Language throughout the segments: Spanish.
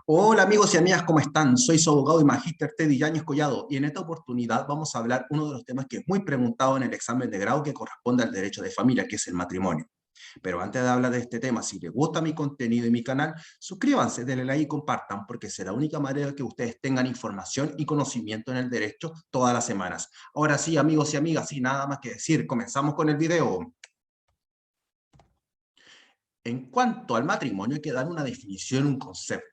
Hola amigos y amigas, ¿cómo están? Soy su abogado y magíster Teddy Yáñez Collado y en esta oportunidad vamos a hablar uno de los temas que es muy preguntado en el examen de grado que corresponde al derecho de familia, que es el matrimonio. Pero antes de hablar de este tema, si les gusta mi contenido y mi canal, suscríbanse, denle like y compartan, porque será la única manera que ustedes tengan información y conocimiento en el derecho todas las semanas. Ahora sí, amigos y amigas, sin nada más que decir, comenzamos con el video. En cuanto al matrimonio, hay que dar una definición, un concepto.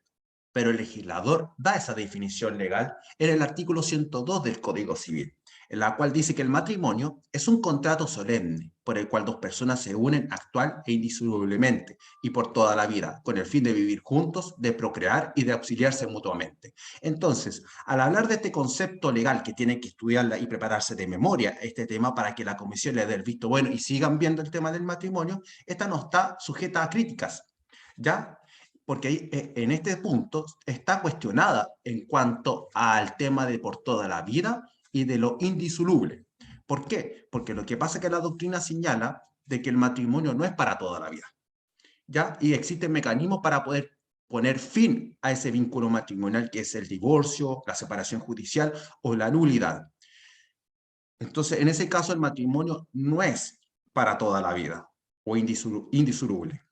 Pero el legislador da esa definición legal en el artículo 102 del Código Civil, en la cual dice que el matrimonio es un contrato solemne por el cual dos personas se unen actual e indisolublemente y por toda la vida, con el fin de vivir juntos, de procrear y de auxiliarse mutuamente. Entonces, al hablar de este concepto legal que tienen que estudiarla y prepararse de memoria este tema para que la comisión le dé el visto bueno y sigan viendo el tema del matrimonio, esta no está sujeta a críticas, ¿ya? Porque ahí, en este punto está cuestionada en cuanto al tema de por toda la vida y de lo indisoluble. ¿Por qué? Porque lo que pasa es que la doctrina señala de que el matrimonio no es para toda la vida, ¿ya? Y existen mecanismos para poder poner fin a ese vínculo matrimonial que es el divorcio, la separación judicial o la nulidad. Entonces, en ese caso, el matrimonio no es para toda la vida o indisoluble.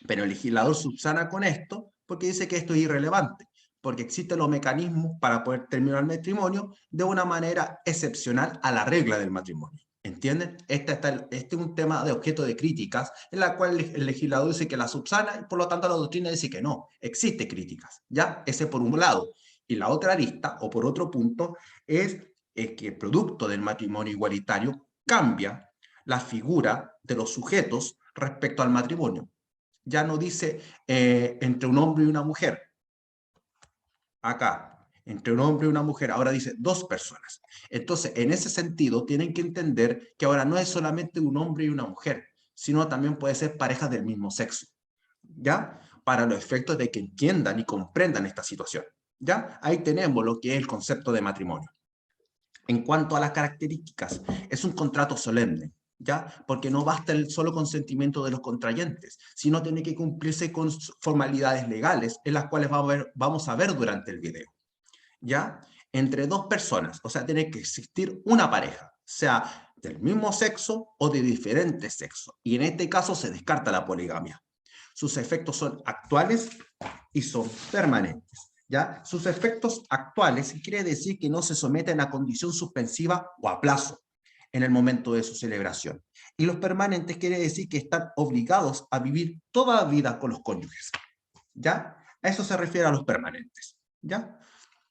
Pero el legislador subsana con esto porque dice que esto es irrelevante, porque existen los mecanismos para poder terminar el matrimonio de una manera excepcional a la regla del matrimonio. ¿Entienden? Este es un tema de objeto de críticas en la cual el legislador dice que la subsana y por lo tanto la doctrina dice que no, existe críticas, ¿ya? Ese por un lado. Y la otra arista, o por otro punto, es que el producto del matrimonio igualitario cambia la figura de los sujetos respecto al matrimonio. Ya no dice entre un hombre y una mujer. Acá, entre un hombre y una mujer, ahora dice dos personas. Entonces, en ese sentido, tienen que entender que ahora no es solamente un hombre y una mujer, sino también puede ser parejas del mismo sexo, ¿ya? Para los efectos de que entiendan y comprendan esta situación, ¿ya? Ahí tenemos lo que es el concepto de matrimonio. En cuanto a las características, es un contrato solemne, ¿ya? Porque no basta el solo consentimiento de los contrayentes, sino tiene que cumplirse con formalidades legales, en las cuales vamos a ver durante el video, ¿ya? Entre dos personas, o sea, tiene que existir una pareja, sea del mismo sexo o de diferente sexo, y en este caso se descarta la poligamia. Sus efectos son actuales y son permanentes. ¿Ya? Sus efectos actuales quiere decir que no se someten a condición suspensiva o a plazo en el momento de su celebración. Y los permanentes quiere decir que están obligados a vivir toda la vida con los cónyuges. ¿Ya? A eso se refiere a los permanentes. ¿Ya?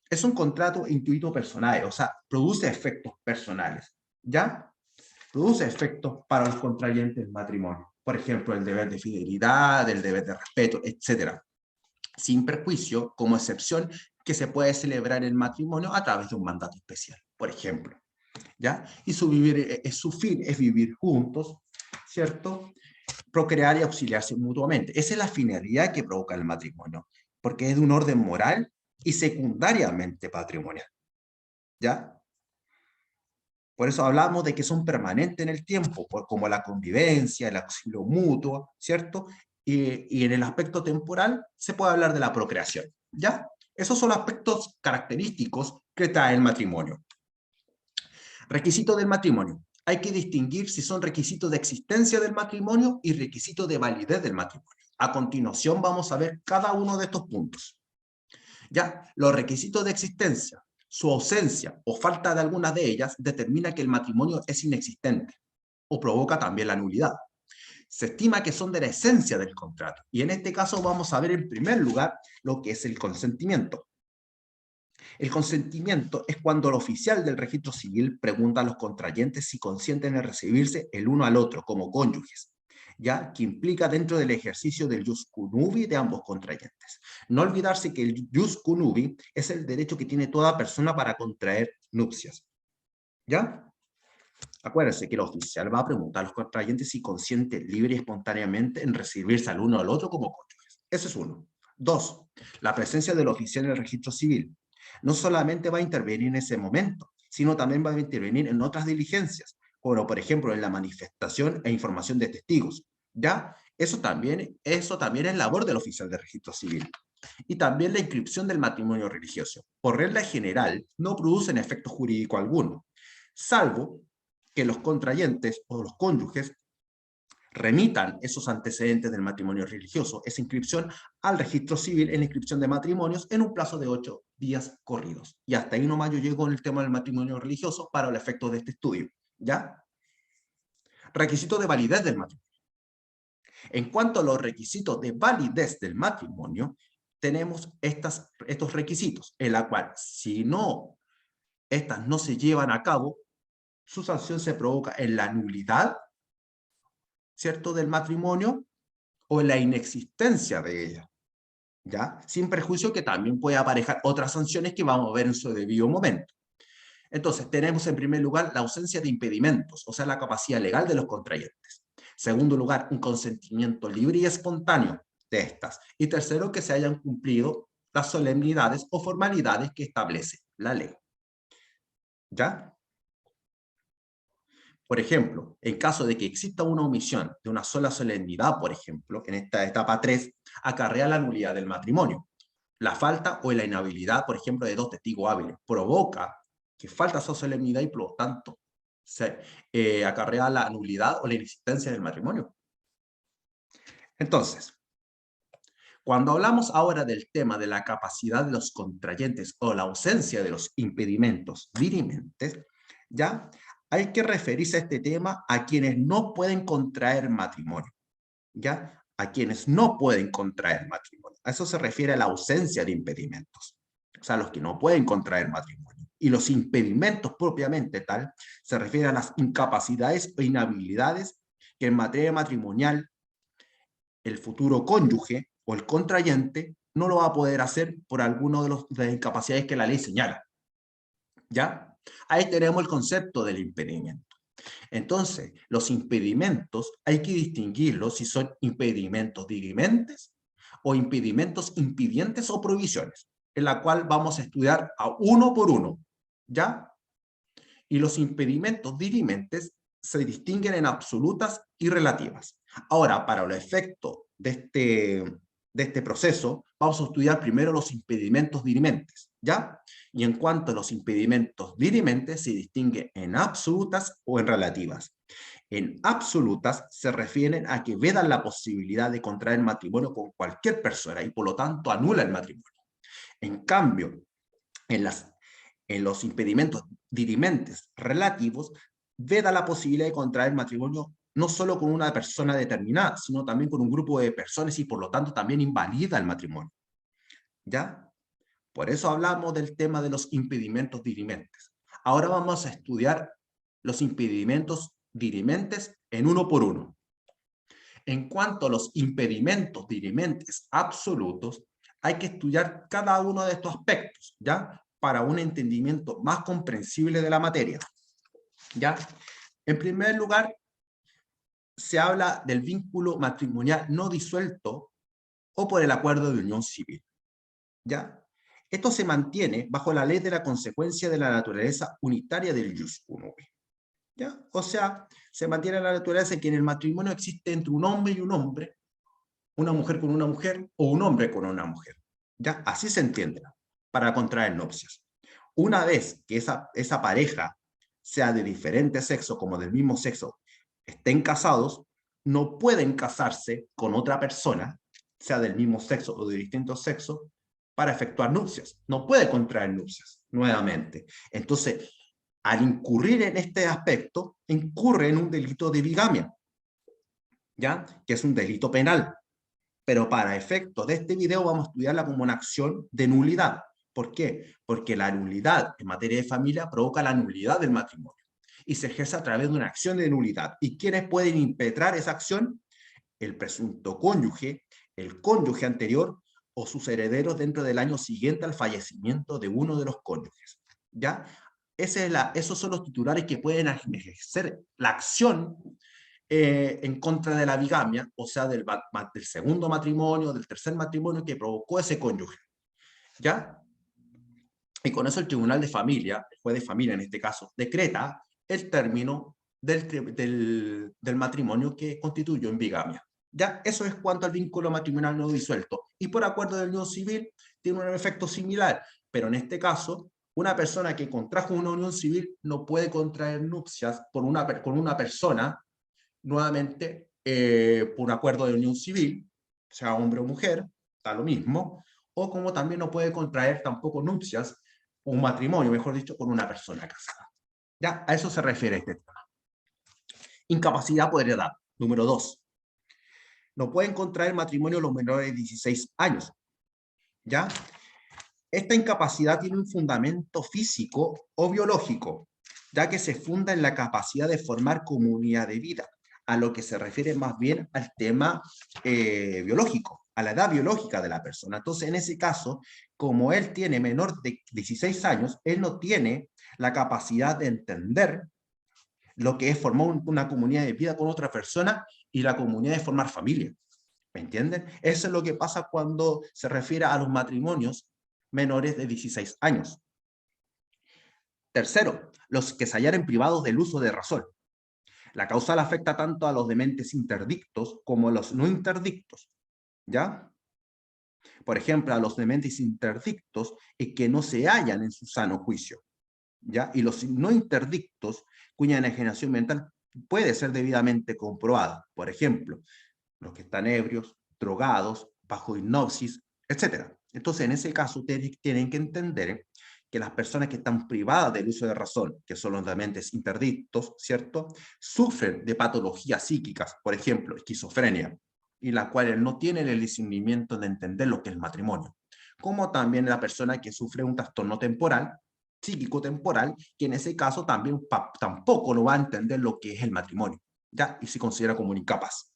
Es un contrato intuito personal, o sea, produce efectos personales. ¿Ya? Produce efectos para los contrayentes del matrimonio. Por ejemplo, el deber de fidelidad, el deber de respeto, etcétera, sin perjuicio, como excepción, que se puede celebrar el matrimonio a través de un mandato especial, por ejemplo, ¿ya? Y su fin es vivir juntos, ¿cierto? Procrear y auxiliarse mutuamente. Esa es la finalidad que provoca el matrimonio, porque es de un orden moral y secundariamente patrimonial, ¿ya? Por eso hablamos de que son permanentes en el tiempo, como la convivencia, el auxilio mutuo, ¿cierto? Y en el aspecto temporal se puede hablar de la procreación, ¿ya? Esos son los aspectos característicos que trae el matrimonio. Requisitos del matrimonio. Hay que distinguir si son requisitos de existencia del matrimonio y requisitos de validez del matrimonio. A continuación vamos a ver cada uno de estos puntos. ¿Ya? Los requisitos de existencia, su ausencia o falta de algunas de ellas determina que el matrimonio es inexistente o provoca también la nulidad. Se estima que son de la esencia del contrato y en este caso vamos a ver en primer lugar lo que es el consentimiento. El consentimiento es cuando el oficial del registro civil pregunta a los contrayentes si consienten en recibirse el uno al otro como cónyuges, ya que implica dentro del ejercicio del jus cunubi de ambos contrayentes. No olvidarse que el jus cunubi es el derecho que tiene toda persona para contraer nupcias, ¿ya? Acuérdense que el oficial va a preguntar a los contrayentes si consienten libre y espontáneamente en recibirse al uno al otro como cónyuges. Ese es uno. Dos, la presencia del oficial en el registro civil. No solamente va a intervenir en ese momento, sino también va a intervenir en otras diligencias, como por ejemplo en la manifestación e información de testigos. ¿Ya? Eso también es labor del oficial de registro civil. y también la inscripción del matrimonio religioso. Por regla general, no producen efecto jurídico alguno, salvo que los contrayentes o los cónyuges remitan esos antecedentes del matrimonio religioso, esa inscripción al registro civil en la inscripción de matrimonios en un plazo de 8 días corridos. Y hasta ahí nomás yo llego en el tema del matrimonio religioso para el efecto de este estudio, ¿ya? Requisito de validez del matrimonio. En cuanto a los requisitos de validez del matrimonio, tenemos estos requisitos, en la cual si no, estas no se llevan a cabo, su sanción se provoca en la nulidad, ¿cierto?, del matrimonio o en la inexistencia de ella, ¿ya? Sin perjuicio que también puede aparejar otras sanciones que vamos a ver en su debido momento. Entonces, tenemos en primer lugar la ausencia de impedimentos, o sea, la capacidad legal de los contrayentes. Segundo lugar, un consentimiento libre y espontáneo de estas. Y tercero, que se hayan cumplido las solemnidades o formalidades que establece la ley. ¿Ya? Por ejemplo, en caso de que exista una omisión de una sola solemnidad, por ejemplo, en esta etapa 3, acarrea la nulidad del matrimonio. La falta o la inhabilidad, por ejemplo, de 2 testigos hábiles provoca que falta esa solemnidad y por lo tanto se acarrea la nulidad o la inexistencia del matrimonio. Entonces, cuando hablamos ahora del tema de la capacidad de los contrayentes o la ausencia de los impedimentos dirimentes, ya hay que referirse a este tema a quienes no pueden contraer matrimonio, ¿ya? A quienes no pueden contraer matrimonio. A eso se refiere a la ausencia de impedimentos. O sea, los que no pueden contraer matrimonio. Y los impedimentos propiamente tal se refiere a las incapacidades o inhabilidades que en materia matrimonial el futuro cónyuge o el contrayente no lo va a poder hacer por alguno de las incapacidades que la ley señala. ¿Ya? Ahí tenemos el concepto del impedimento. Entonces, los impedimentos hay que distinguirlos si son impedimentos dirimentes o impedimentos impidientes o prohibiciones, en la cual vamos a estudiar a uno por uno, ¿ya? Y los impedimentos dirimentes se distinguen en absolutas y relativas. Ahora, para los efectos de este proceso, vamos a estudiar primero los impedimentos dirimentes, ¿ya? Y en cuanto a los impedimentos dirimentes, se distingue en absolutas o en relativas. En absolutas se refieren a que vedan la posibilidad de contraer matrimonio con cualquier persona y por lo tanto anula el matrimonio. En cambio, en los impedimentos dirimentes relativos, veda la posibilidad de contraer matrimonio no solo con una persona determinada, sino también con un grupo de personas y por lo tanto también invalida el matrimonio. ¿Ya? Por eso hablamos del tema de los impedimentos dirimentes. Ahora vamos a estudiar los impedimentos dirimentes en uno por uno. En cuanto a los impedimentos dirimentes absolutos, hay que estudiar cada uno de estos aspectos, ¿ya? Para un entendimiento más comprensible de la materia, ¿ya? En primer lugar, se habla del vínculo matrimonial no disuelto o por el acuerdo de unión civil, ¿ya? Esto se mantiene bajo la ley de la consecuencia de la naturaleza unitaria del jus unovi, ¿ya? O sea, se mantiene la naturaleza en que en el matrimonio existe entre un hombre y un hombre, una mujer con una mujer o un hombre con una mujer, ¿ya? Así se entiende, para contraer nupcias. Una vez que esa pareja sea de diferente sexo como del mismo sexo, estén casados, no pueden casarse con otra persona, sea del mismo sexo o de distinto sexo, para efectuar nupcias. No puede contraer nupcias, nuevamente. Entonces, al incurrir en este aspecto, incurre en un delito de bigamia, ¿ya? Que es un delito penal. Pero para efectos de este video vamos a estudiarla como una acción de nulidad. ¿Por qué? Porque la nulidad en materia de familia provoca la nulidad del matrimonio y se ejerce a través de una acción de nulidad. ¿Y quiénes pueden impetrar esa acción? El presunto cónyuge, el cónyuge anterior o sus herederos dentro del año siguiente al fallecimiento de uno de los cónyuges. ¿Ya? Esos son los titulares que pueden ejercer la acción en contra de la bigamia, o sea, del segundo matrimonio, del tercer matrimonio que provocó ese cónyuge. ¿Ya? Y con eso el Tribunal de Familia, el juez de familia en este caso, decreta el término del matrimonio que constituyó en bigamia. Ya, eso es cuanto al vínculo matrimonial no disuelto. Y por acuerdo de unión civil tiene un efecto similar, pero en este caso, una persona que contrajo una unión civil no puede contraer nupcias con una persona, nuevamente, por acuerdo de unión civil, sea hombre o mujer, da lo mismo, o como también no puede contraer tampoco nupcias, o un matrimonio, mejor dicho, con una persona casada. Ya, a eso se refiere este tema. Incapacidad por edad. Número 2. No pueden contraer matrimonio los menores de 16 años. ¿Ya? Esta incapacidad tiene un fundamento físico o biológico, ya que se funda en la capacidad de formar comunidad de vida, a lo que se refiere más bien al tema biológico, a la edad biológica de la persona. Entonces, en ese caso, como él tiene menor de 16 años, él no tiene la capacidad de entender lo que es formar una comunidad de vida con otra persona y la comunidad de formar familia. ¿Me entienden? Eso es lo que pasa cuando se refiere a los matrimonios menores de 16 años. Tercero, los que se hallaren privados del uso de razón. La causal afecta tanto a los dementes interdictos como a los no interdictos. ¿Ya? Por ejemplo, a los dementes interdictos es que no se hallan en su sano juicio. ¿Ya? Y los no interdictos, cuya enajenación mental puede ser debidamente comprobada. Por ejemplo, los que están ebrios, drogados, bajo hipnosis, etc. Entonces, en ese caso, ustedes tienen que entender que las personas que están privadas del uso de razón, que son los dementes interdictos, ¿cierto?, sufren de patologías psíquicas, por ejemplo, esquizofrenia, y las cuales no tienen el discernimiento de entender lo que es el matrimonio, como también la persona que sufre un trastorno temporal, psíquico temporal, que en ese caso también tampoco no va a entender lo que es el matrimonio, ¿ya? Y se considera como un incapaz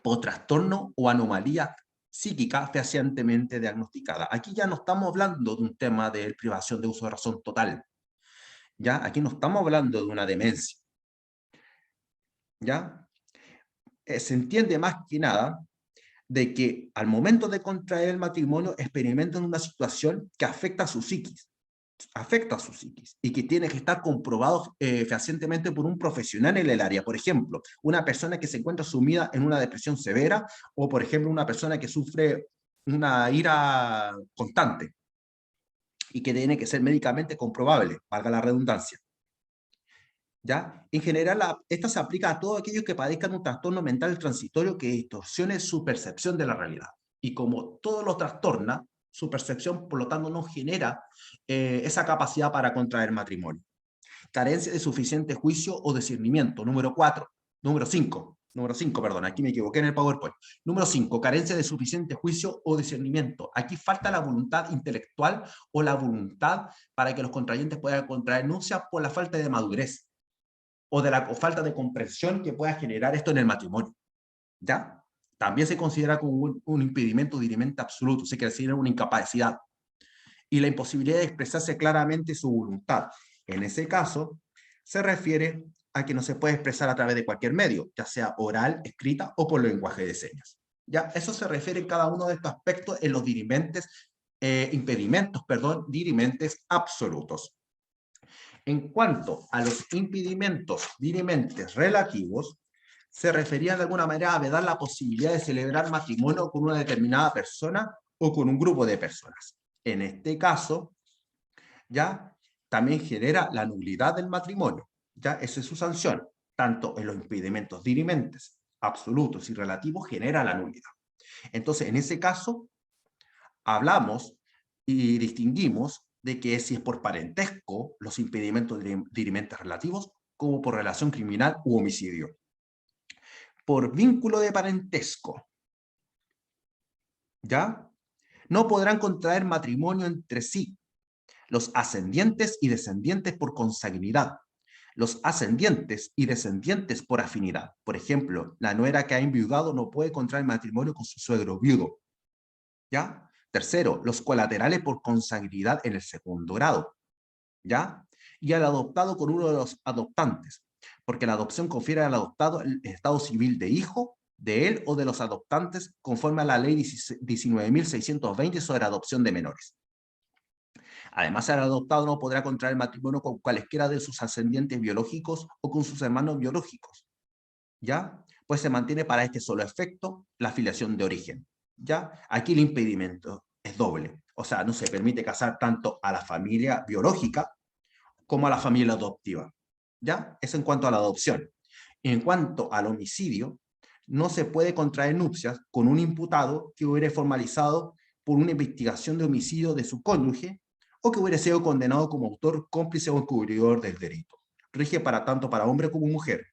por trastorno o anomalía psíquica fehacientemente diagnosticada. Aquí ya no estamos hablando de un tema de privación de uso de razón total, ¿ya? Aquí no estamos hablando de una demencia, ¿ya? Se entiende más que nada de que al momento de contraer el matrimonio experimentan una situación que afecta a su psiquis y que tiene que estar comprobado fehacientemente por un profesional en el área. Por ejemplo, una persona que se encuentra sumida en una depresión severa o, por ejemplo, una persona que sufre una ira constante y que tiene que ser médicamente comprobable, valga la redundancia. ¿Ya? En general, esta se aplica a todos aquellos que padezcan un trastorno mental transitorio que distorsione su percepción de la realidad. Y como todo lo trastorna, su percepción, por lo tanto, no genera esa capacidad para contraer matrimonio. Carencia de suficiente juicio o discernimiento. Número 5, perdón, aquí me equivoqué en el PowerPoint. Número 5, carencia de suficiente juicio o discernimiento. Aquí falta la voluntad intelectual o la voluntad para que los contrayentes puedan contraer nupcias por la falta de madurez o de la falta de comprensión que pueda generar esto en el matrimonio. ¿Ya? También se considera como un impedimento dirimente absoluto, se considera una incapacidad. Y la imposibilidad de expresarse claramente su voluntad. En ese caso, se refiere a que no se puede expresar a través de cualquier medio, ya sea oral, escrita o por lenguaje de señas. ¿Ya? Eso se refiere en cada uno de estos aspectos en los dirimentes absolutos. En cuanto a los impedimentos dirimentes relativos, se refería de alguna manera a vedar la posibilidad de celebrar matrimonio con una determinada persona o con un grupo de personas. En este caso, ya también genera la nulidad del matrimonio. Ya esa es su sanción. Tanto en los impedimentos dirimentes absolutos y relativos genera la nulidad. Entonces, en ese caso, hablamos y distinguimos de que si es por parentesco los impedimentos dirimentes relativos como por relación criminal u homicidio. Por vínculo de parentesco, ¿ya? No podrán contraer matrimonio entre sí los ascendientes y descendientes por consanguinidad, los ascendientes y descendientes por afinidad. Por ejemplo, la nuera que ha enviudado no puede contraer matrimonio con su suegro viudo, ¿ya? Tercero, los colaterales por consanguinidad en el segundo grado, ¿ya? Y al adoptado con uno de los adoptantes, porque la adopción confiere al adoptado el estado civil de hijo de él o de los adoptantes conforme a la ley 19.620 sobre adopción de menores. Además, el adoptado no podrá contraer matrimonio con cualesquiera de sus ascendientes biológicos o con sus hermanos biológicos, ¿ya? pues se mantiene para este solo efecto la filiación de origen. ¿Ya? Aquí el impedimento es doble, o sea, no se permite casar tanto a la familia biológica como a la familia adoptiva. ¿Ya? Eso en cuanto a la adopción. En cuanto al homicidio, no se puede contraer nupcias con un imputado que hubiera formalizado por una investigación de homicidio de su cónyuge o que hubiera sido condenado como autor, cómplice o encubridor del delito. Rige para tanto para hombre como mujer.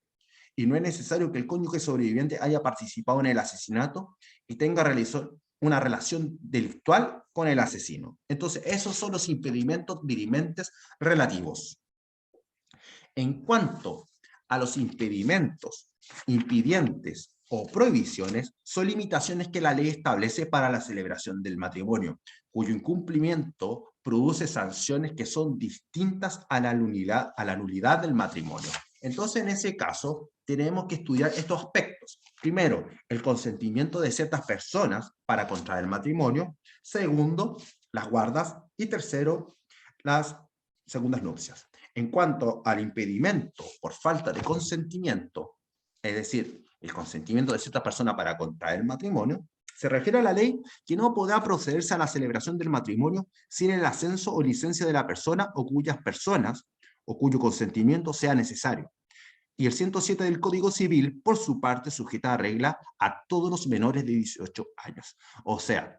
Y no es necesario que el cónyuge sobreviviente haya participado en el asesinato y tenga realizado una relación delictual con el asesino. Entonces, esos son los impedimentos dirimentes relativos. En cuanto a los impedimentos, impidientes o prohibiciones, son limitaciones que la ley establece para la celebración del matrimonio, cuyo incumplimiento produce sanciones que son distintas a la nulidad del matrimonio. Entonces, en ese caso, tenemos que estudiar estos aspectos. Primero, el consentimiento de ciertas personas para contraer el matrimonio. Segundo, las guardas. Y tercero, las segundas nupcias. En cuanto al impedimento por falta de consentimiento, es decir, el consentimiento de cierta persona para contraer el matrimonio, se refiere a la ley que no podrá procederse a la celebración del matrimonio sin el ascenso o licencia de la persona o cuyas personas o cuyo consentimiento sea necesario. Y el 107 del Código Civil, por su parte, sujeta a regla a todos los menores de 18 años. O sea,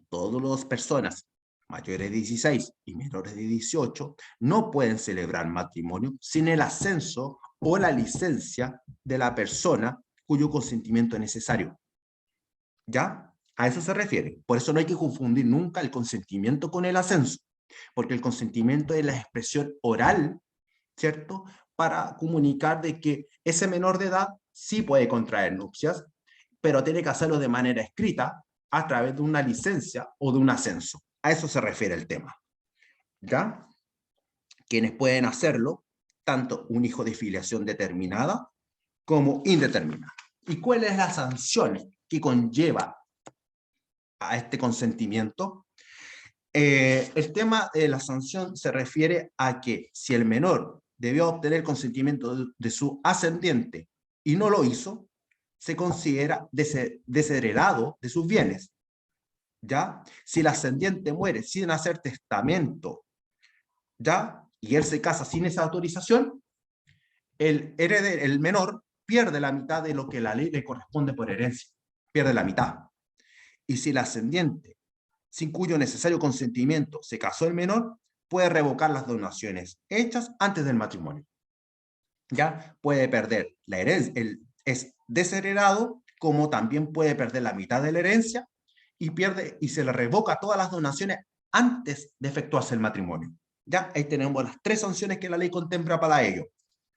todas las personas mayores de 16 y menores de 18 no pueden celebrar matrimonio sin el ascenso o la licencia de la persona cuyo consentimiento es necesario. ¿Ya? A eso se refiere. Por eso no hay que confundir nunca el consentimiento con el ascenso, porque el consentimiento es la expresión oral, ¿cierto? Para comunicar de que ese menor de edad sí puede contraer nupcias, pero tiene que hacerlo de manera escrita a través de una licencia o de un ascenso. A eso se refiere el tema. ¿Ya? Quienes pueden hacerlo, tanto un hijo de filiación determinada como indeterminada. ¿Y cuál es la sanción que conlleva a este consentimiento? El tema de la sanción se refiere a que si el menor debió obtener consentimiento de su ascendiente y no lo hizo, se considera desheredado de sus bienes. ¿Ya? Si el ascendiente muere sin hacer testamento, ¿ya? Y él se casa sin esa autorización, el heredero, el menor, pierde la mitad de lo que la ley le corresponde por herencia. Pierde la mitad. Y si el ascendiente, sin cuyo necesario consentimiento, se casó el menor, puede revocar las donaciones hechas antes del matrimonio. ¿Ya? Puede perder la herencia, es desheredado, como también puede perder la mitad de la herencia y se le revoca todas las donaciones antes de efectuarse el matrimonio. ¿Ya? Ahí tenemos las tres sanciones que la ley contempla para ello.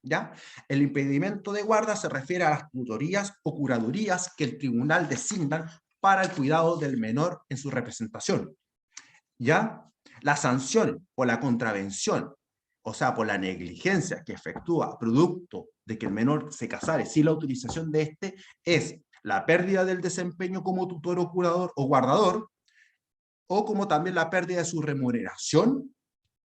¿Ya? El impedimento de guarda se refiere a las tutorías o curadurías que el tribunal designa para el cuidado del menor en su representación. ¿Ya? La sanción o la contravención, o sea, por la negligencia que efectúa producto de que el menor se casare sin la autorización de este, es la pérdida del desempeño como tutor o curador o guardador, o como también la pérdida de su remuneración,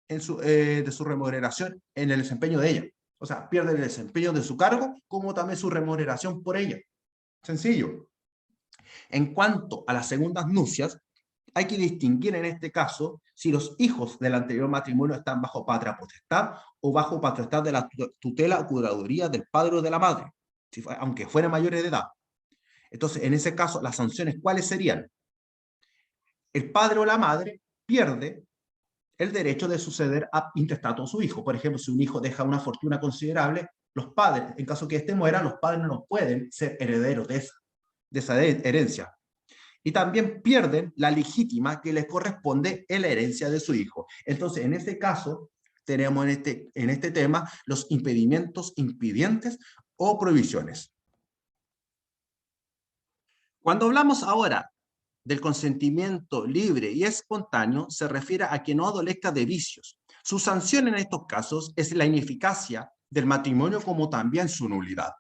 de su remuneración en el desempeño de ella. O sea, pierde el desempeño de su cargo, como también su remuneración por ella. Sencillo. En cuanto a las segundas nupcias, hay que distinguir en este caso si los hijos del anterior matrimonio están bajo patria potestad o bajo potestad de la tutela o curaduría del padre o de la madre, aunque fueran mayores de edad. Entonces, en ese caso, las sanciones, ¿cuáles serían? El padre o la madre pierde el derecho de suceder a intestato a su hijo. Por ejemplo, si un hijo deja una fortuna considerable, los padres, en caso que éste muera, los padres no pueden ser herederos de esa herencia. Y también pierden la legítima que les corresponde en la herencia de su hijo. Entonces, en este caso, tenemos en este tema los impedimentos, impidientes o prohibiciones. Cuando hablamos ahora del consentimiento libre y espontáneo, se refiere a que no adolezca de vicios. Su sanción en estos casos es la ineficacia del matrimonio como también su nulidad.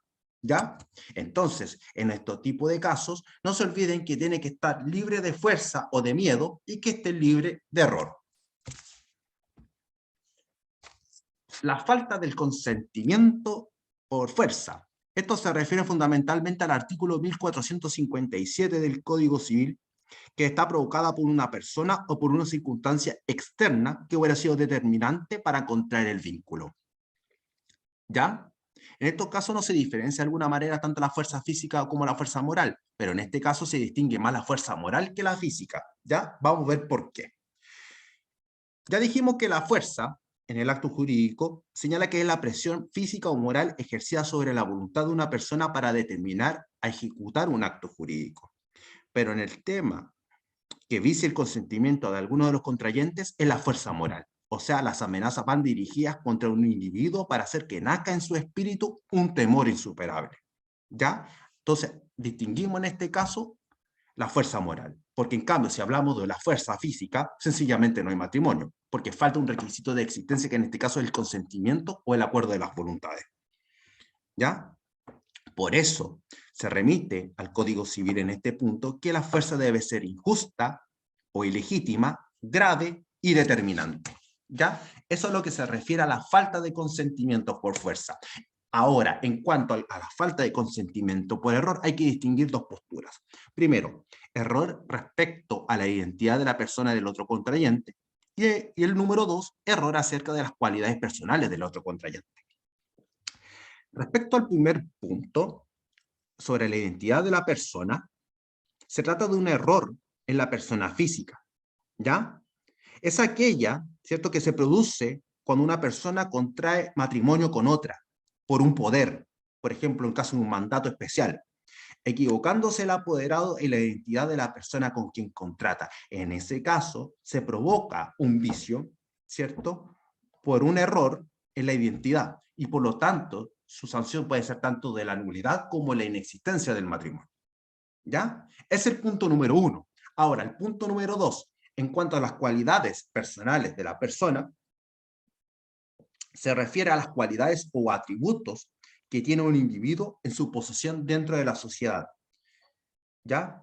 ¿Ya? Entonces, en este tipo de casos, no se olviden que tiene que estar libre de fuerza o de miedo y que esté libre de error. La falta del consentimiento por fuerza Esto se refiere fundamentalmente al artículo 1457 del Código Civil, que está provocada por una persona o por una circunstancia externa que hubiera sido determinante para contraer el vínculo. ¿Ya? En estos casos no se diferencia de alguna manera tanto la fuerza física como la fuerza moral, pero en este caso se distingue más la fuerza moral que la física. ¿Ya? Vamos a ver por qué. Ya dijimos que la fuerza en el acto jurídico señala que es la presión física o moral ejercida sobre la voluntad de una persona para determinar a ejecutar un acto jurídico. Pero en el tema que vicie el consentimiento de alguno de los contrayentes es la fuerza moral. O sea, las amenazas van dirigidas contra un individuo para hacer que nazca en su espíritu un temor insuperable. ¿Ya? Entonces, distinguimos en este caso la fuerza moral. Porque en cambio, si hablamos de la fuerza física, sencillamente no hay matrimonio, porque falta un requisito de existencia que en este caso es el consentimiento o el acuerdo de las voluntades. ¿Ya? Por eso se remite al Código Civil en este punto que la fuerza debe ser injusta o ilegítima, grave y determinante. ¿Ya? Eso es lo que se refiere a la falta de consentimiento por fuerza. Ahora, en cuanto a la falta de consentimiento por error, hay que distinguir dos posturas. Primero, error respecto a la identidad de la persona del otro contrayente. Y el número dos, error acerca de las cualidades personales del otro contrayente. Respecto al primer punto, sobre la identidad de la persona, se trata de un error en la persona física, ¿ya? Es aquella, ¿cierto?, que se produce cuando una persona contrae matrimonio con otra, por un poder, por ejemplo, en caso de un mandato especial, equivocándose el apoderado en la identidad de la persona con quien contrata. En ese caso, se provoca un vicio, ¿cierto?, por un error en la identidad, y por lo tanto, su sanción puede ser tanto de la nulidad como la inexistencia del matrimonio. ¿Ya? Es el punto número uno. Ahora, el punto número dos, en cuanto a las cualidades personales de la persona, se refiere a las cualidades o atributos que tiene un individuo en su posesión dentro de la sociedad. ¿Ya?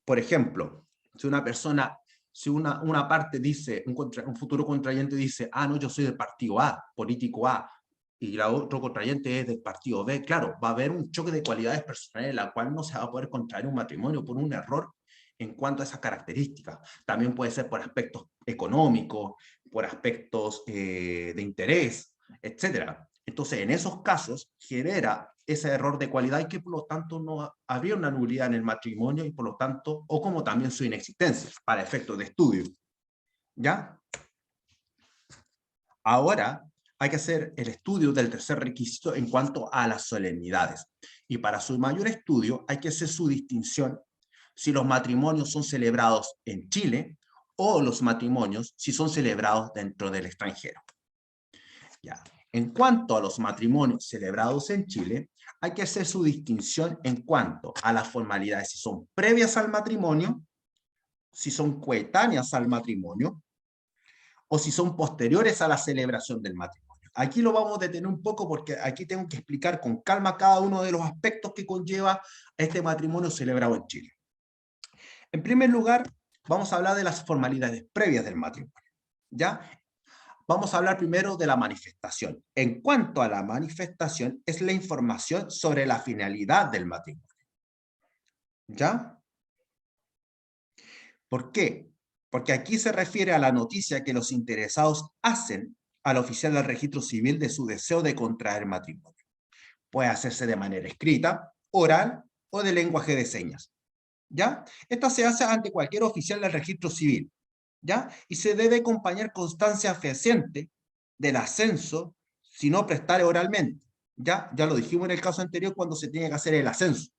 Por ejemplo, si una persona, si una parte dice, un futuro contrayente dice, ah, no, yo soy del partido A, político A, y la otro contrayente es del partido B, claro, va a haber un choque de cualidades personales en la cual no se va a poder contraer un matrimonio por un error en cuanto a esas características. También puede ser por aspectos económicos, por aspectos de interés, etcétera. Entonces, en esos casos, genera ese error de cualidad y que por lo tanto no habría una nulidad en el matrimonio y por lo tanto, o como también su inexistencia para efectos de estudio. ¿Ya? Ahora hay que hacer el estudio del tercer requisito en cuanto a las solemnidades. Y para su mayor estudio hay que hacer su distinción si los matrimonios son celebrados en Chile o los matrimonios si son celebrados dentro del extranjero. Ya. En cuanto a los matrimonios celebrados en Chile, hay que hacer su distinción en cuanto a las formalidades, si son previas al matrimonio, si son coetáneas al matrimonio, o si son posteriores a la celebración del matrimonio. Aquí lo vamos a detener un poco porque aquí tengo que explicar con calma cada uno de los aspectos que conlleva este matrimonio celebrado en Chile. En primer lugar, vamos a hablar de las formalidades previas del matrimonio. ¿Ya? Vamos a hablar primero de la manifestación. En cuanto a la manifestación, es la información sobre la finalidad del matrimonio. ¿Ya? ¿Por qué? Porque aquí se refiere a la noticia que los interesados hacen al oficial del registro civil de su deseo de contraer matrimonio. Puede hacerse de manera escrita, oral o de lenguaje de señas. ¿Ya? Esta se hace ante cualquier oficial del registro civil. ¿Ya? Y se debe acompañar constancia fehaciente del ascenso si no prestare oralmente. ¿Ya? Ya lo dijimos en el caso anterior cuando se tiene que hacer el ascenso.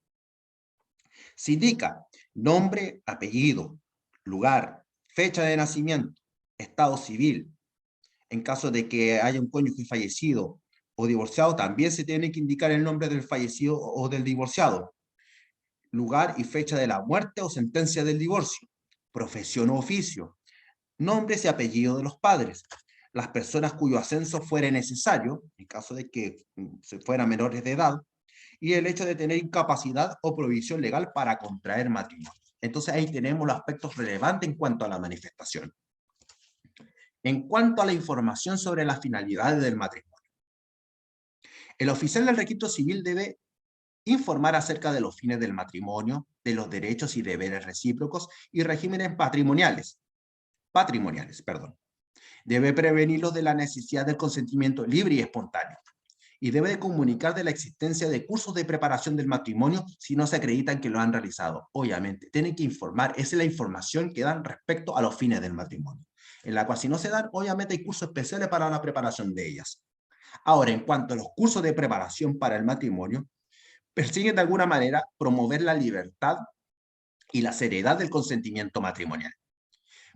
Se indica nombre, apellido, lugar, fecha de nacimiento, estado civil. En caso de que haya un cónyuge fallecido o divorciado, también se tiene que indicar el nombre del fallecido o del divorciado. Lugar y fecha de la muerte o sentencia del divorcio. Profesión o oficio. Nombres y apellidos de los padres. Las personas cuyo ascenso fuere necesario, en caso de que se fueran menores de edad, y el hecho de tener incapacidad o provisión legal para contraer matrimonio. Entonces ahí tenemos los aspectos relevantes en cuanto a la manifestación. En cuanto a la información sobre las finalidades del matrimonio, el oficial del registro civil debe informar acerca de los fines del matrimonio, de los derechos y deberes recíprocos y regímenes patrimoniales, perdón. Debe prevenirlos de la necesidad del consentimiento libre y espontáneo. Y debe de comunicar de la existencia de cursos de preparación del matrimonio si no se acreditan que lo han realizado. Obviamente, tienen que informar, esa es la información que dan respecto a los fines del matrimonio, en la cual si no se dan, obviamente hay cursos especiales para la preparación de ellas. Ahora, en cuanto a los cursos de preparación para el matrimonio, persiguen de alguna manera promover la libertad y la seriedad del consentimiento matrimonial,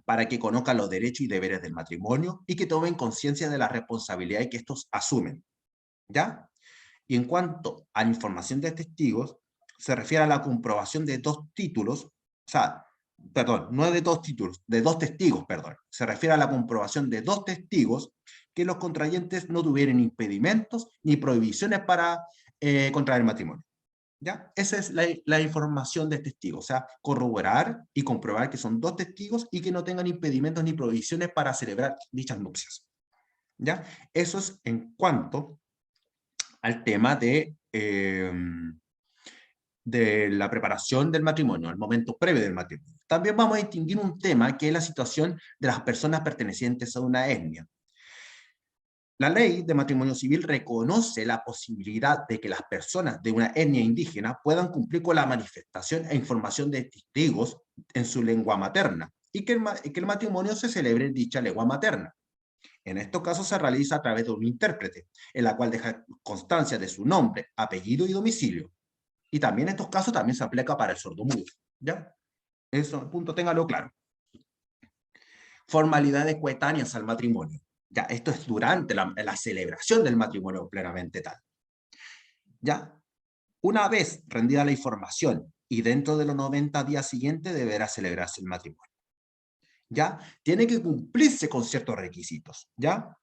para que conozcan los derechos y deberes del matrimonio y que tomen conciencia de la responsabilidad que estos asumen, ¿ya? Y en cuanto a la información de testigos, se refiere a la comprobación de dos títulos, o sea, perdón, no de dos títulos, de dos testigos, perdón. Se refiere a la comprobación de dos testigos que los contrayentes no tuvieran impedimentos ni prohibiciones para contraer matrimonio. ¿Ya? Esa es la información de testigos, o sea, corroborar y comprobar que son dos testigos y que no tengan impedimentos ni prohibiciones para celebrar dichas nupcias. ¿Ya? Eso es en cuanto al tema de la preparación del matrimonio, al momento previo del matrimonio. También vamos a distinguir un tema que es la situación de las personas pertenecientes a una etnia. La ley de matrimonio civil reconoce la posibilidad de que las personas de una etnia indígena puedan cumplir con la manifestación e información de testigos en su lengua materna y que el matrimonio se celebre en dicha lengua materna. En estos casos se realiza a través de un intérprete, en la cual deja constancia de su nombre, apellido y domicilio. Y también en estos casos también se aplica para el sordomudo. ¿Ya? Eso, punto, téngalo claro. Formalidades coetáneas al matrimonio. Ya, esto es durante la celebración del matrimonio plenamente tal. Ya, una vez rendida la información y dentro de los 90 días siguientes deberá celebrarse el matrimonio. ¿Ya? Tiene que cumplirse con ciertos requisitos. ¿Ya?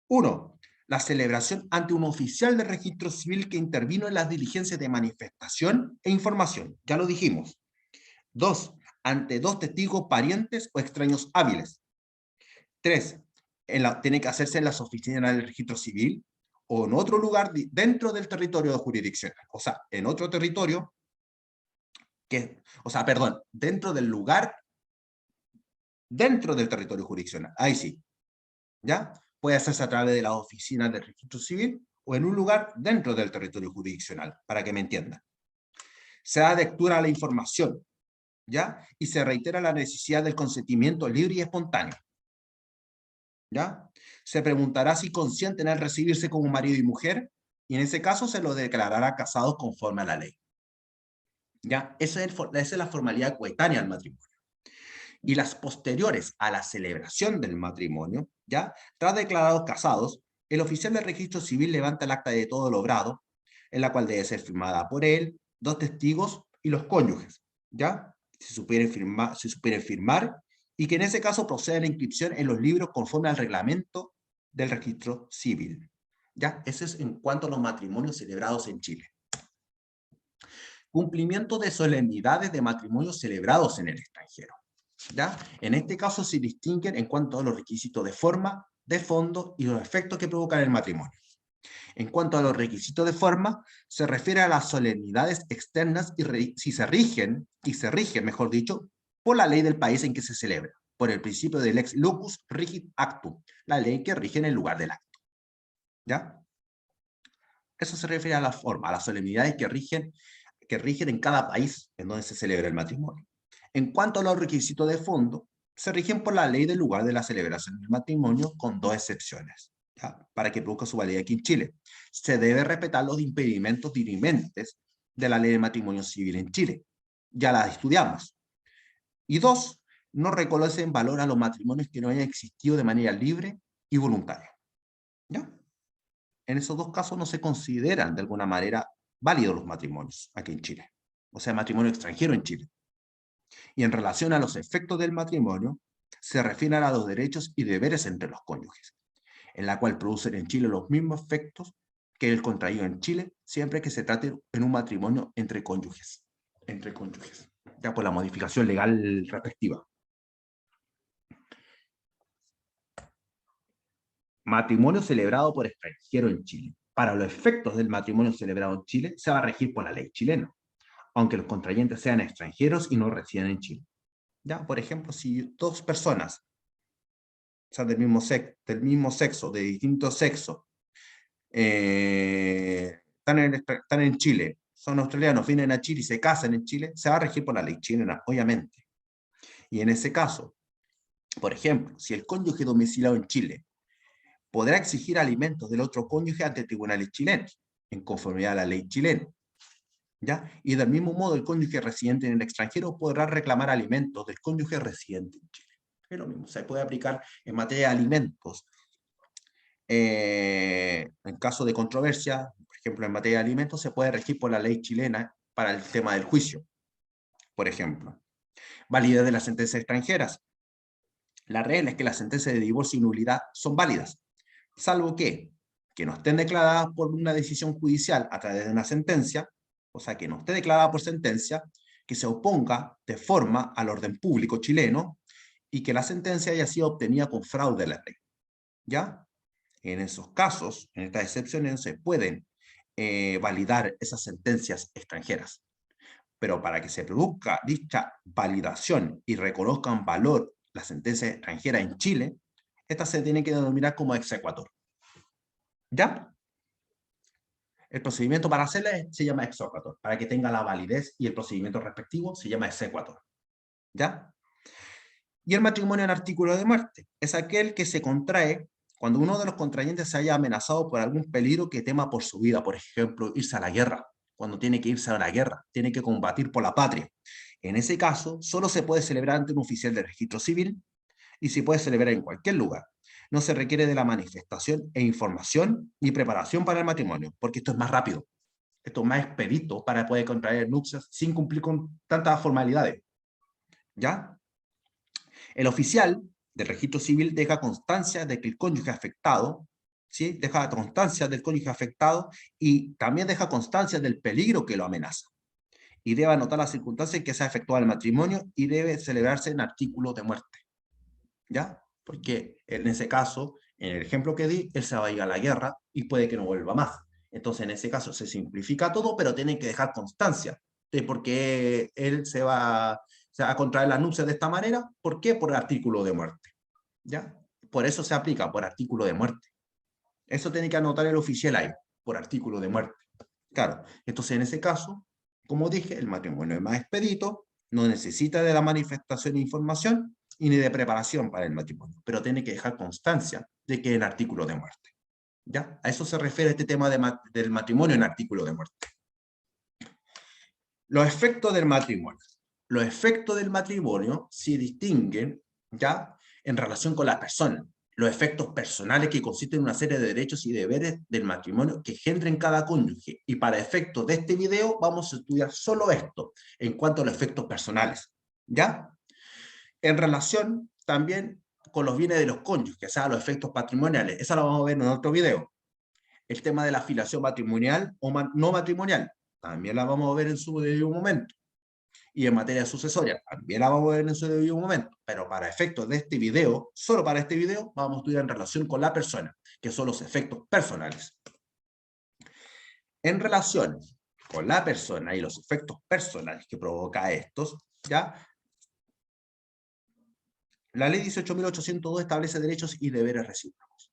1. La celebración ante un oficial de registro civil que intervino en las diligencias de manifestación e información. Ya lo dijimos. 2. Ante dos testigos parientes o extraños hábiles. 3. Tiene que hacerse en las oficinas del registro civil o en otro lugar dentro del territorio jurisdiccional. O sea, en otro territorio, dentro del lugar, dentro del territorio jurisdiccional. Ahí sí. ¿Ya? Puede hacerse a través de las oficinas del registro civil o en un lugar dentro del territorio jurisdiccional, para que me entiendan. Se da lectura a la información, ¿ya? Y se reitera la necesidad del consentimiento libre y espontáneo. ¿Ya? Se preguntará si consienten al recibirse como marido y mujer, y en ese caso se los declarará casados conforme a la ley. ¿Ya? Esa es la formalidad coetánea al matrimonio. Y las posteriores a la celebración del matrimonio, ¿ya? Tras declarados casados, el oficial del registro civil levanta el acta de todo logrado, en la cual debe ser firmada por él, dos testigos y los cónyuges, ¿ya? Si supieren firmar, y que en ese caso proceda a la inscripción en los libros conforme al reglamento del registro civil. ¿Ya? Eso es en cuanto a los matrimonios celebrados en Chile. Cumplimiento de solemnidades de matrimonios celebrados en el extranjero. ¿Ya? En este caso se distinguen en cuanto a los requisitos de forma, de fondo y los efectos que provocan el matrimonio. En cuanto a los requisitos de forma, se refiere a las solemnidades externas y se rigen, mejor dicho, por la ley del país en que se celebra, por el principio del ex locus rigit actum, la ley que rige en el lugar del acto. ¿Ya? Eso se refiere a la forma, a las solemnidades que rigen en cada país en donde se celebra el matrimonio. En cuanto a los requisitos de fondo, se rigen por la ley del lugar de la celebración del matrimonio, con dos excepciones, ¿ya? Para que produzca su validez aquí en Chile. Se debe respetar los impedimentos dirimentes de la ley de matrimonio civil en Chile. Ya la estudiamos. Y 2, no reconoce en valor a los matrimonios que no hayan existido de manera libre y voluntaria. ¿Ya? En esos dos casos no se consideran de alguna manera válidos los matrimonios aquí en Chile. O sea, matrimonio extranjero en Chile. Y en relación a los efectos del matrimonio, se refieren a los derechos y deberes entre los cónyuges, en la cual producen en Chile los mismos efectos que el contraído en Chile, siempre que se trate en un matrimonio entre cónyuges. Ya por la modificación legal respectiva. Matrimonio celebrado por extranjero en Chile. para los efectos del matrimonio celebrado en Chile, se va a regir por la ley chilena, aunque los contrayentes sean extranjeros y no residen en Chile. ¿Ya? Por ejemplo, si dos personas, o sea, del mismo sexo, de distinto sexo, están en Chile, son australianos, vienen a Chile y se casan en Chile, se va a regir por la ley chilena, obviamente. Y en ese caso, por ejemplo, si el cónyuge domiciliado en Chile podrá exigir alimentos del otro cónyuge ante tribunales chilenos, en conformidad a la ley chilena, ¿ya? Y del mismo modo, el cónyuge residente en el extranjero podrá reclamar alimentos del cónyuge residente en Chile. Es lo mismo, se puede aplicar en materia de alimentos. En caso de controversia, por ejemplo, en materia de alimentos, se puede regir por la ley chilena para el tema del juicio, por ejemplo. Validez de las sentencias extranjeras. La regla es que las sentencias de divorcio y nulidad son válidas, salvo que no estén declaradas por una decisión judicial a través de una sentencia, o sea, que no esté declarada por sentencia, que se oponga de forma al orden público chileno y que la sentencia haya sido obtenida con fraude a la ley. ¿Ya? En esos casos, en estas excepciones, se pueden validar esas sentencias extranjeras. Pero para que se produzca dicha validación y reconozcan valor la sentencia extranjera en Chile, esta se tiene que denominar como exequatur. ¿Ya? El procedimiento para hacerla se llama exequatur, para que tenga la validez, y el procedimiento respectivo se llama exequatur. ¿Ya? Y el matrimonio en artículo de muerte es aquel que se contrae cuando uno de los contrayentes se haya amenazado por algún peligro que tema por su vida, por ejemplo, irse a la guerra, cuando tiene que irse a la guerra, tiene que combatir por la patria. En ese caso, solo se puede celebrar ante un oficial de registro civil y se puede celebrar en cualquier lugar. No se requiere de la manifestación e información ni preparación para el matrimonio, porque esto es más rápido, esto es más expedito para poder contraer nupcias sin cumplir con tantas formalidades. ¿Ya? El oficial del registro civil deja constancia de que el cónyuge afectado, ¿sí? Deja constancia del cónyuge afectado y también deja constancia del peligro que lo amenaza. Y debe anotar las circunstancias en que se ha efectuado el matrimonio y debe celebrarse en artículo de muerte. ¿Ya? Porque en ese caso, en el ejemplo que di, él se va a ir a la guerra y puede que no vuelva más. Entonces, en ese caso se simplifica todo, pero tienen que dejar constancia de por qué él se va a contraer la nupcia de esta manera. ¿Por qué? Por artículo de muerte. ¿Ya? Por eso se aplica, por artículo de muerte. Eso tiene que anotar el oficial ahí, por artículo de muerte. Claro, entonces en ese caso, como dije, el matrimonio es más expedito, no necesita de la manifestación de información y ni de preparación para el matrimonio, pero tiene que dejar constancia de que es en artículo de muerte. ¿Ya? A eso se refiere este tema del matrimonio en artículo de muerte. Los efectos del matrimonio. Los efectos del matrimonio se distinguen, ¿ya?, en relación con la persona. Los efectos personales que consisten en una serie de derechos y deberes del matrimonio que engendren cada cónyuge. Y para efectos de este video vamos a estudiar solo esto, en cuanto a los efectos personales. ¿Ya? En relación también con los bienes de los cónyuges, o sea, los efectos patrimoniales. Eso lo vamos a ver en otro video. El tema de la afiliación matrimonial o no matrimonial, también la vamos a ver en su debido momento. Y en materia sucesoria, también la vamos a ver en su debido momento. Pero para efectos de este video, solo para este video, vamos a estudiar en relación con la persona, que son los efectos personales. En relación con la persona y los efectos personales que provoca estos, ¿ya? La ley 18.802 establece derechos y deberes recíprocos,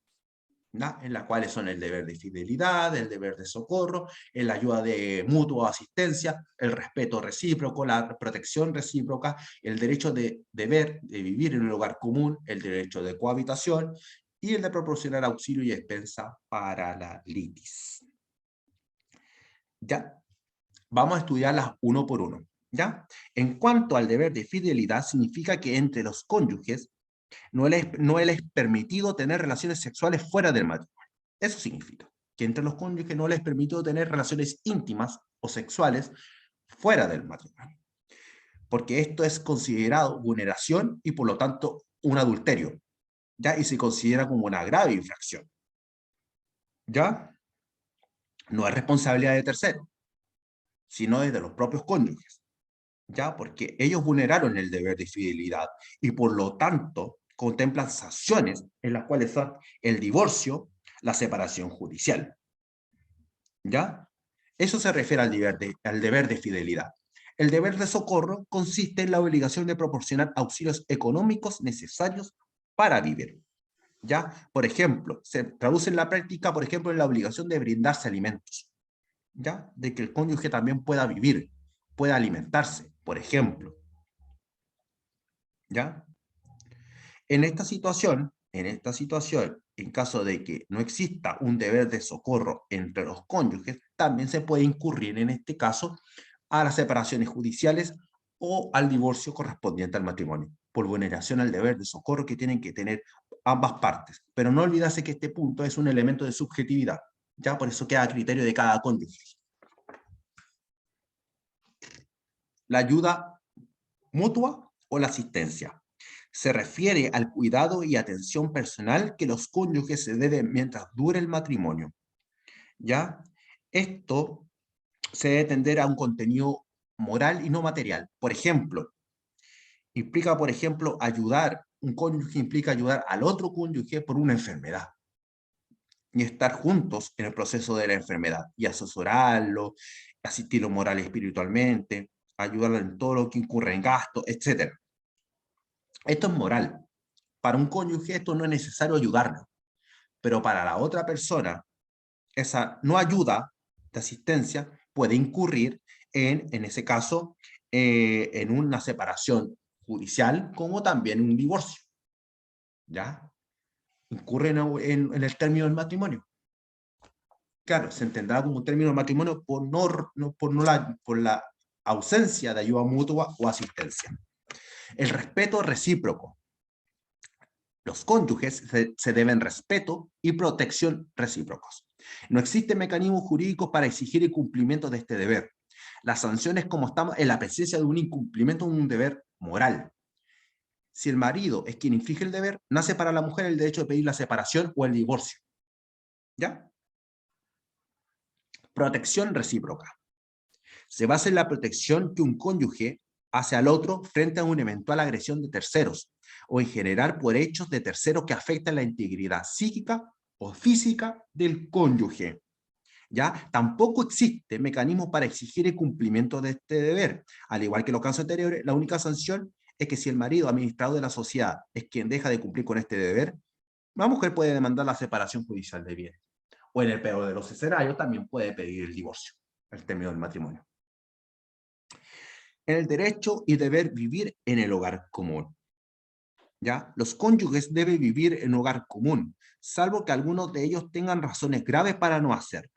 ¿no? En las cuales son el deber de fidelidad, el deber de socorro, la ayuda de mutua asistencia, el respeto recíproco, la protección recíproca, el derecho de vivir en un lugar común, el derecho de cohabitación y el de proporcionar auxilio y expensa para la litis. ¿Ya? Vamos a estudiarlas uno por uno. ¿Ya? En cuanto al deber de fidelidad, significa que entre los cónyuges no les es permitido tener relaciones sexuales fuera del matrimonio. Eso significa que entre los cónyuges no les es permitido tener relaciones íntimas o sexuales fuera del matrimonio, porque esto es considerado vulneración y por lo tanto un adulterio, ¿ya? Y se considera como una grave infracción, ¿ya? No es responsabilidad de terceros, sino de los propios cónyuges, ¿ya? Porque ellos vulneraron el deber de fidelidad y por lo tanto contemplan sanciones en las cuales son el divorcio, la separación judicial. ¿Ya? Eso se refiere al deber de fidelidad. El deber de socorro consiste en la obligación de proporcionar auxilios económicos necesarios para vivir. ¿Ya? Por ejemplo, se traduce en la práctica, por ejemplo, en la obligación de brindarse alimentos. ¿Ya? De que el cónyuge también pueda vivir, pueda alimentarse, por ejemplo. ¿Ya? En caso de que no exista un deber de socorro entre los cónyuges, también se puede incurrir en este caso a las separaciones judiciales o al divorcio correspondiente al matrimonio, por vulneración al deber de socorro que tienen que tener ambas partes. Pero no olvidarse que este punto es un elemento de subjetividad, ya por eso queda a criterio de cada cónyuge. La ayuda mutua o la asistencia. Se refiere al cuidado y atención personal que los cónyuges se deben mientras dure el matrimonio. ¿Ya? Esto se debe tender a un contenido moral y no material. Por ejemplo, un cónyuge implica ayudar al otro cónyuge por una enfermedad y estar juntos en el proceso de la enfermedad y asesorarlo, asistirlo moral y espiritualmente, ayudarlo en todo lo que incurre en gasto, etc. Esto es moral. Para un cónyuge esto no es necesario ayudarlo, pero para la otra persona, esa no ayuda de asistencia puede incurrir en ese caso, en una separación judicial como también un divorcio. ¿Ya? Incurre en el término del matrimonio. Claro, se entenderá como un término del matrimonio por la ausencia de ayuda mutua o asistencia. El respeto recíproco. Los cónyuges se deben respeto y protección recíprocos. No existen mecanismos jurídicos para exigir el cumplimiento de este deber. Las sanciones como estamos en la presencia de un incumplimiento de un deber moral. Si el marido es quien inflige el deber, nace para la mujer el derecho de pedir la separación o el divorcio. ¿Ya? Protección recíproca. Se basa en la protección que un cónyuge hace al otro frente a una eventual agresión de terceros o en general por hechos de terceros que afectan la integridad psíquica o física del cónyuge. ¿Ya? Tampoco existe mecanismo para exigir el cumplimiento de este deber. Al igual que los casos anteriores, la única sanción es que si el marido administrador de la sociedad es quien deja de cumplir con este deber, la mujer puede demandar la separación judicial de bienes. O en el peor de los escenarios, también puede pedir el divorcio, el término del matrimonio. En el derecho y deber vivir en el hogar común. ¿Ya? Los cónyuges deben vivir en un hogar común, salvo que algunos de ellos tengan razones graves para no hacerlo.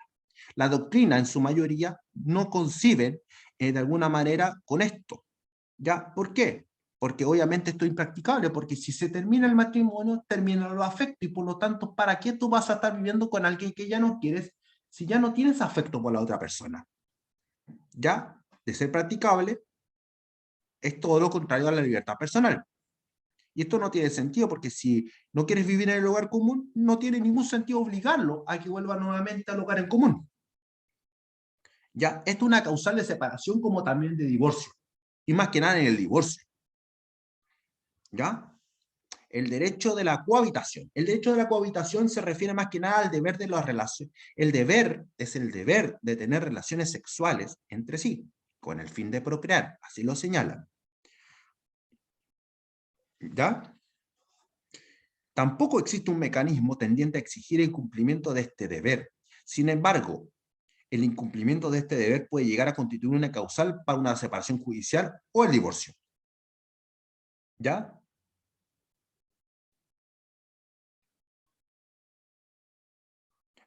La doctrina, en su mayoría, no conciben de alguna manera con esto. ¿Ya? ¿Por qué? Porque obviamente esto es impracticable, porque si se termina el matrimonio, terminan los afectos, y por lo tanto, ¿para qué tú vas a estar viviendo con alguien que ya no quieres, si ya no tienes afecto por la otra persona? ¿Ya? De ser practicable, es todo lo contrario a la libertad personal. Y esto no tiene sentido, porque si no quieres vivir en el hogar común, no tiene ningún sentido obligarlo a que vuelva nuevamente al hogar en común. Ya, esto es una causal de separación como también de divorcio. Y más que nada en el divorcio. ¿Ya? El derecho de la cohabitación. El derecho de la cohabitación se refiere más que nada al deber de las relaciones. El deber es el deber de tener relaciones sexuales entre sí, con el fin de procrear. Así lo señalan. ¿Ya? Tampoco existe un mecanismo tendiente a exigir el cumplimiento de este deber. Sin embargo, el incumplimiento de este deber puede llegar a constituir una causal para una separación judicial o el divorcio. ¿Ya?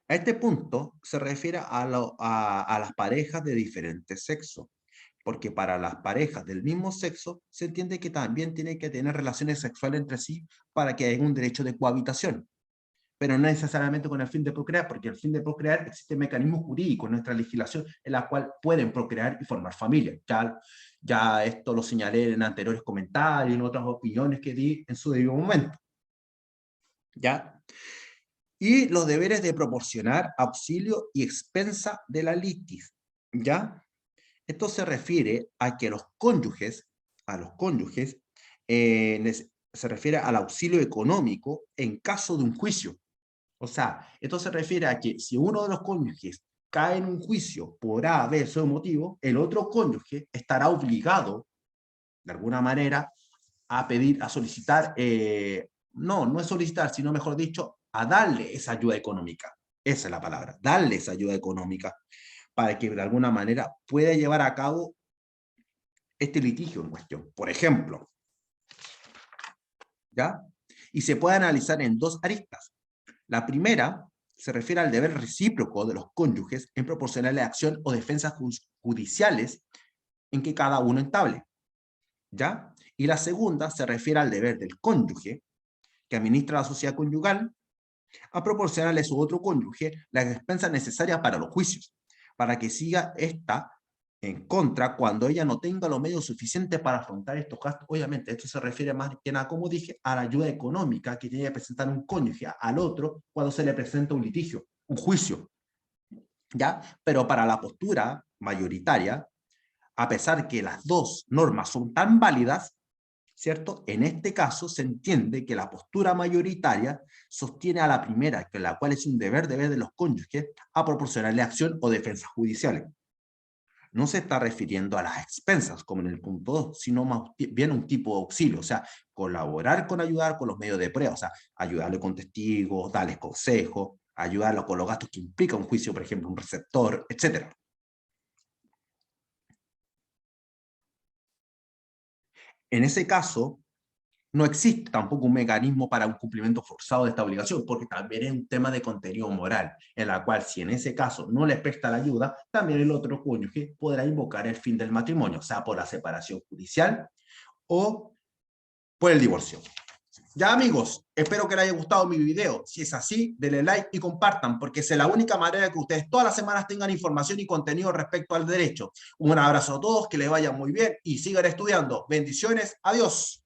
A este punto se refiere a las parejas de diferentes sexos, porque para las parejas del mismo sexo se entiende que también tienen que tener relaciones sexuales entre sí para que haya un derecho de cohabitación, pero no necesariamente con el fin de procrear, porque el fin de procrear existe mecanismos jurídicos en nuestra legislación en la cual pueden procrear y formar familia. Ya esto lo señalé en anteriores comentarios, en otras opiniones que di en su debido momento. ¿Ya? Y los deberes de proporcionar auxilio y expensa de la litis. ¿Ya? Esto se refiere a que a los cónyuges, se refiere al auxilio económico en caso de un juicio. O sea, esto se refiere a que si uno de los cónyuges cae en un juicio por A, B, C motivo, el otro cónyuge estará obligado, de alguna manera, a pedir, a solicitar, no es solicitar, sino mejor dicho, a darle esa ayuda económica. Esa es la palabra, darle esa ayuda económica para que de alguna manera pueda llevar a cabo este litigio en cuestión. Por ejemplo, ¿ya? Y se puede analizar en dos aristas. La primera se refiere al deber recíproco de los cónyuges en proporcionarle acción o defensas judiciales en que cada uno entable, ¿ya? Y la segunda se refiere al deber del cónyuge que administra la sociedad conyugal a proporcionarle a su otro cónyuge las expensas necesarias para los juicios, para que siga esta en contra cuando ella no tenga los medios suficientes para afrontar estos gastos. Obviamente, esto se refiere más que nada, como dije, a la ayuda económica que tiene que presentar un cónyuge al otro cuando se le presenta un litigio, un juicio, ¿ya? Pero para la postura mayoritaria, a pesar que las dos normas son tan válidas, ¿cierto? En este caso se entiende que la postura mayoritaria sostiene a la primera, que la cual es un deber de los cónyuges a proporcionarle acción o defensas judiciales. No se está refiriendo a las expensas, como en el punto 2, sino más bien un tipo de auxilio, o sea, colaborar con ayudar con los medios de prueba, o sea, ayudarle con testigos, darles consejos, ayudarlo con los gastos que implica un juicio, por ejemplo, un receptor, etc. En ese caso, no existe tampoco un mecanismo para un cumplimiento forzado de esta obligación, porque también es un tema de contenido moral, en la cual si en ese caso no le presta la ayuda, también el otro cónyuge podrá invocar el fin del matrimonio, sea por la separación judicial o por el divorcio. Ya amigos, espero que les haya gustado mi video. Si es así, denle like y compartan, porque es la única manera que ustedes todas las semanas tengan información y contenido respecto al derecho. Un abrazo a todos, que les vaya muy bien y sigan estudiando. Bendiciones, adiós.